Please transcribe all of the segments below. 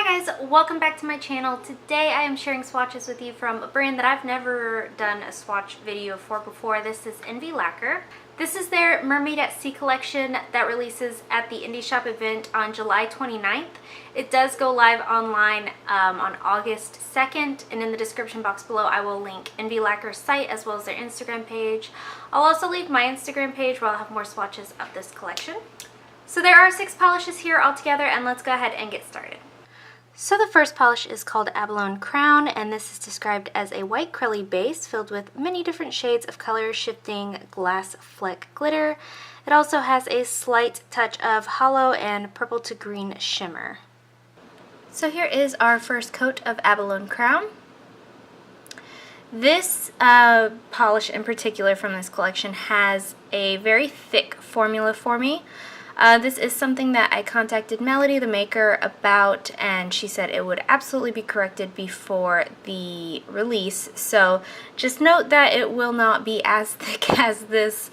Hi guys, welcome back to my channel. Today I am sharing swatches with you from a brand that I've never done a swatch video for before. This is Envy Lacquer. This is their Mermaid at Sea collection that releases at the Indie Shop event on July 29th. It does go live online on August 2nd, and in the description box below I will link Envy Lacquer's site as well as their Instagram page. I'll also leave my Instagram page where I'll have more swatches of this collection. So there are 6 polishes here altogether, and let's go ahead and get started. So the first polish is called Abalone Crown, and this is described as a white crelly base filled with many different shades of color shifting glass fleck glitter. It also has a slight touch of hollow and purple to green shimmer. So here is our first coat of Abalone Crown. This polish in particular from this collection has a very thick formula for me. This is something that I contacted Melody, the maker, about, and she said it would absolutely be corrected before the release. So just note that it will not be as thick as this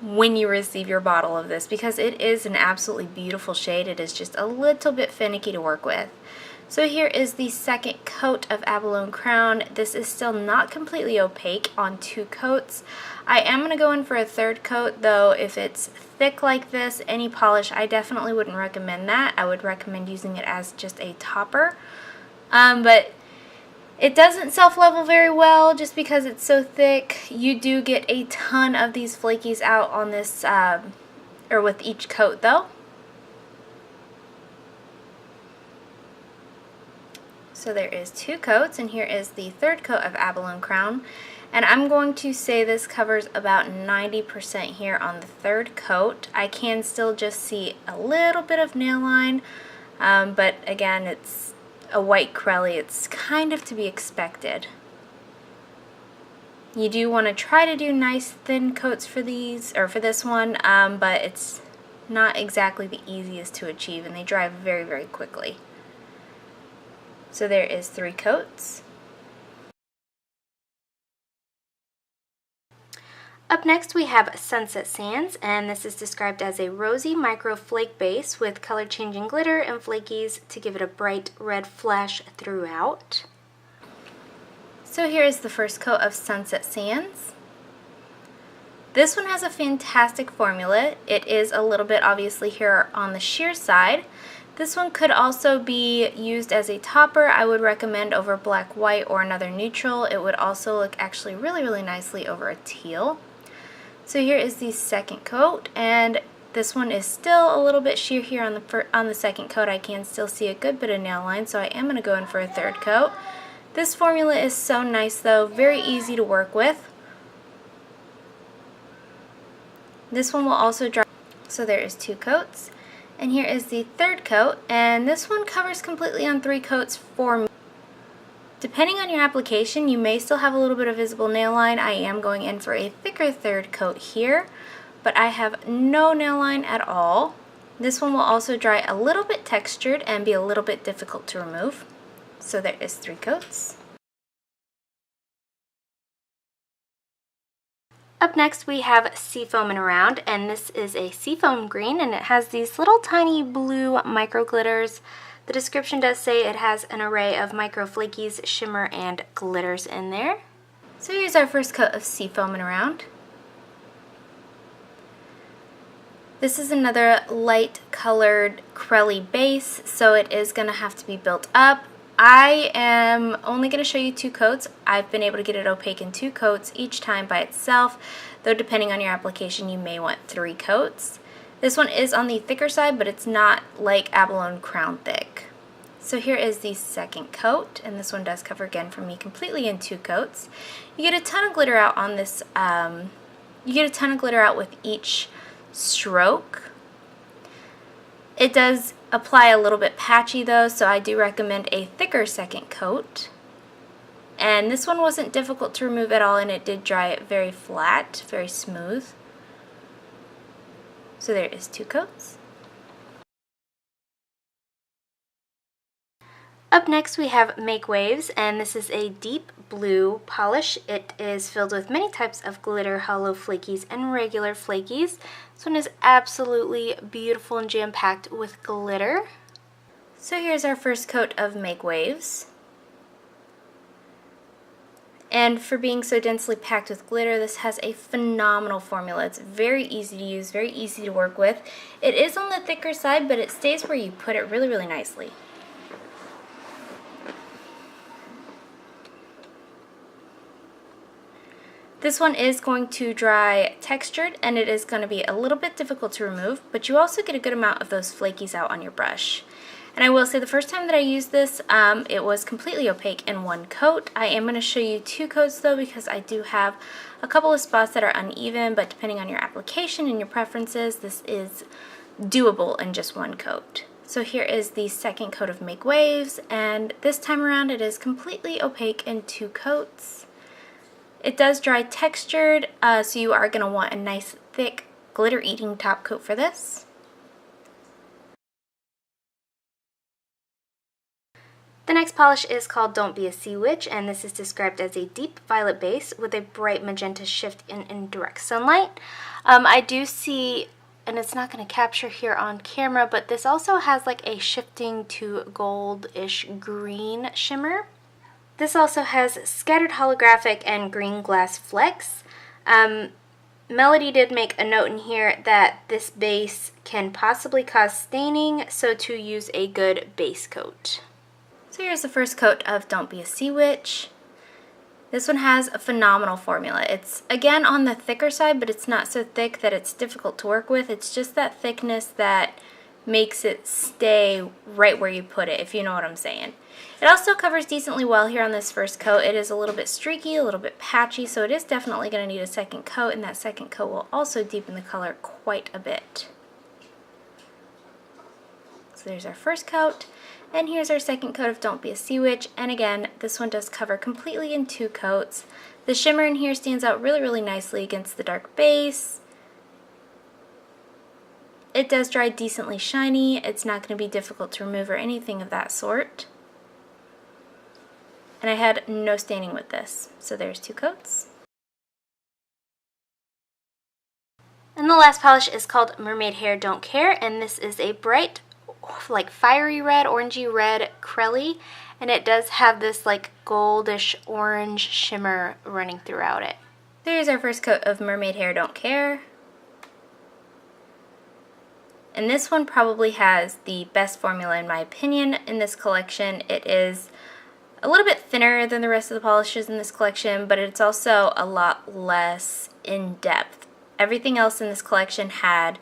when you receive your bottle of this, because it is an absolutely beautiful shade. It is just a little bit finicky to work with. So here is the second coat of Abalone Crown. This is still not completely opaque on 2 coats. I am going to go in for a third coat, though. If it's thick like this, any polish, I definitely wouldn't recommend that. I would recommend using it as just a topper. But it doesn't self-level very well just because it's so thick. You do get a ton of these flakies out on this, or with each coat, though. So there is 2 coats, and here is the third coat of Abalone Crown. And I'm going to say this covers about 90% here on the third coat. I can still just see a little bit of nail line, but again, it's a white crelly. It's kind of to be expected. You do want to try to do nice thin coats for these, or for this one, but it's not exactly the easiest to achieve, and they dry very, very quickly. So there is 3 coats. Up next we have Sunset Sands, and this is described as a rosy micro flake base with color changing glitter and flakies to give it a bright red flash throughout. So here is the first coat of Sunset Sands. This one has a fantastic formula. It is a little bit obviously here on the sheer side. This one could also be used as a topper. I would recommend over black, white, or another neutral. It would also look actually really, really nicely over a teal. So here is the second coat, and this one is still a little bit sheer here on the second coat. I can still see a good bit of nail line, so I am going to go in for a third coat. This formula is so nice though, very easy to work with. This one will also dry. So there is 2 coats. And here is the third coat, and this one covers completely on 3 coats for me. Depending on your application, you may still have a little bit of visible nail line. I am going in for a thicker third coat here, but I have no nail line at all. This one will also dry a little bit textured and be a little bit difficult to remove. So there is 3 coats. Up next we have Seafoamin Around, and this is a seafoam green, and it has these little tiny blue micro glitters. The description does say it has an array of micro flakies, shimmer, and glitters in there. So here's our first coat of Seafoamin Around. This is another light colored crelly base, so it is going to have to be built up. I am only going to show you 2 coats. I've been able to get it opaque in 2 coats each time by itself, though depending on your application you may want 3 coats. This one is on the thicker side, but it's not like Abalone Crown thick. So here is the second coat, and this one does cover again for me completely in 2 coats. You get a ton of glitter out on this, with each stroke. It does apply a little bit patchy though, so I do recommend a thicker second coat. And this one wasn't difficult to remove at all, and it did dry it very flat, very smooth. So there is 2 coats. Up next we have Make Waves, and this is a deep blue polish. It is filled with many types of glitter, hollow flakies, and regular flakies. This one is absolutely beautiful and jam-packed with glitter. So here's our first coat of Make Waves. And for being so densely packed with glitter, this has a phenomenal formula. It's very easy to use, very easy to work with. It is on the thicker side, but it stays where you put it really, really nicely. This one is going to dry textured, and it is going to be a little bit difficult to remove, but you also get a good amount of those flakies out on your brush. And I will say the first time that I used this, it was completely opaque in one coat. I am going to show you 2 coats though, because I do have a couple of spots that are uneven, but depending on your application and your preferences, this is doable in just 1 coat. So here is the second coat of Make Waves, and this time around it is completely opaque in 2 coats. It does dry textured, so you are going to want a nice thick glitter eating top coat for this. The next polish is called Don't Be a Seawitch, and this is described as a deep violet base with a bright magenta shift in indirect sunlight. I do see, and it's not going to capture here on camera, but this also has like a shifting to goldish green shimmer. This also has scattered holographic and green glass flecks. Melody did make a note in here that this base can possibly cause staining, so to use a good base coat. So here's the first coat of Don't Be a Seawitch. This one has a phenomenal formula. It's again on the thicker side, but it's not so thick that it's difficult to work with. It's just that thickness that makes it stay right where you put it, if you know what I'm saying. It also covers decently well here on this first coat. It is a little bit streaky, a little bit patchy, so it is definitely going to need a second coat, and that second coat will also deepen the color quite a bit. So there's our first coat. And here's our second coat of Don't Be a Seawitch, and again, this one does cover completely in 2 coats. The shimmer in here stands out really, really nicely against the dark base. It does dry decently shiny. It's not going to be difficult to remove or anything of that sort. And I had no staining with this, so there's 2 coats. And the last polish is called Mermaid Hair Don't Care, and this is a bright like fiery red, orangey red Crelly, and it does have this like goldish orange shimmer running throughout it. There's our first coat of Mermaid Hair Don't Care. And this one probably has the best formula in my opinion in this collection. It is a little bit thinner than the rest of the polishes in this collection, but it's also a lot less in depth. Everything else in this collection had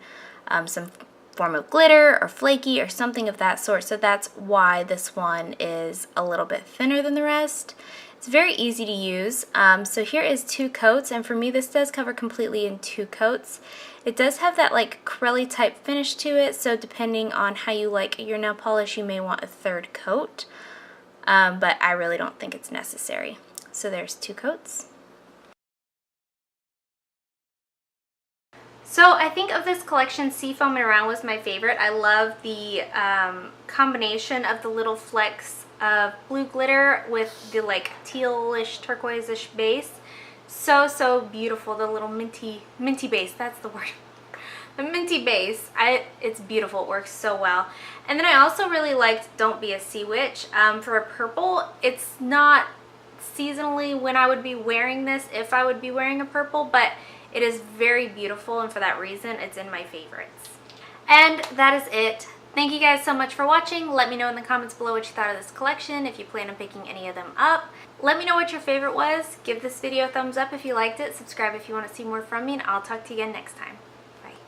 some form of glitter or flaky or something of that sort, so that's why this one is a little bit thinner than the rest. It's very easy to use. So here is 2 coats, and for me this does cover completely in 2 coats. It does have that like Crelly type finish to it, so depending on how you like your nail polish, you may want a 3rd coat, but I really don't think it's necessary. So there's 2 coats. So I think of this collection, Seafoamin Around was my favorite. I love the combination of the little flecks of blue glitter with the like tealish, turquoise-ish base. So beautiful. The little minty base, that's the word. The minty base, it's beautiful. It works so well. And then I also really liked Don't Be a Seawitch. For a purple, it's not seasonally when I would be wearing this, if I would be wearing a purple, but it is very beautiful, and for that reason, it's in my favorites. And that is it. Thank you guys so much for watching. Let me know in the comments below what you thought of this collection, if you plan on picking any of them up. Let me know what your favorite was. Give this video a thumbs up if you liked it. Subscribe if you want to see more from me, and I'll talk to you again next time.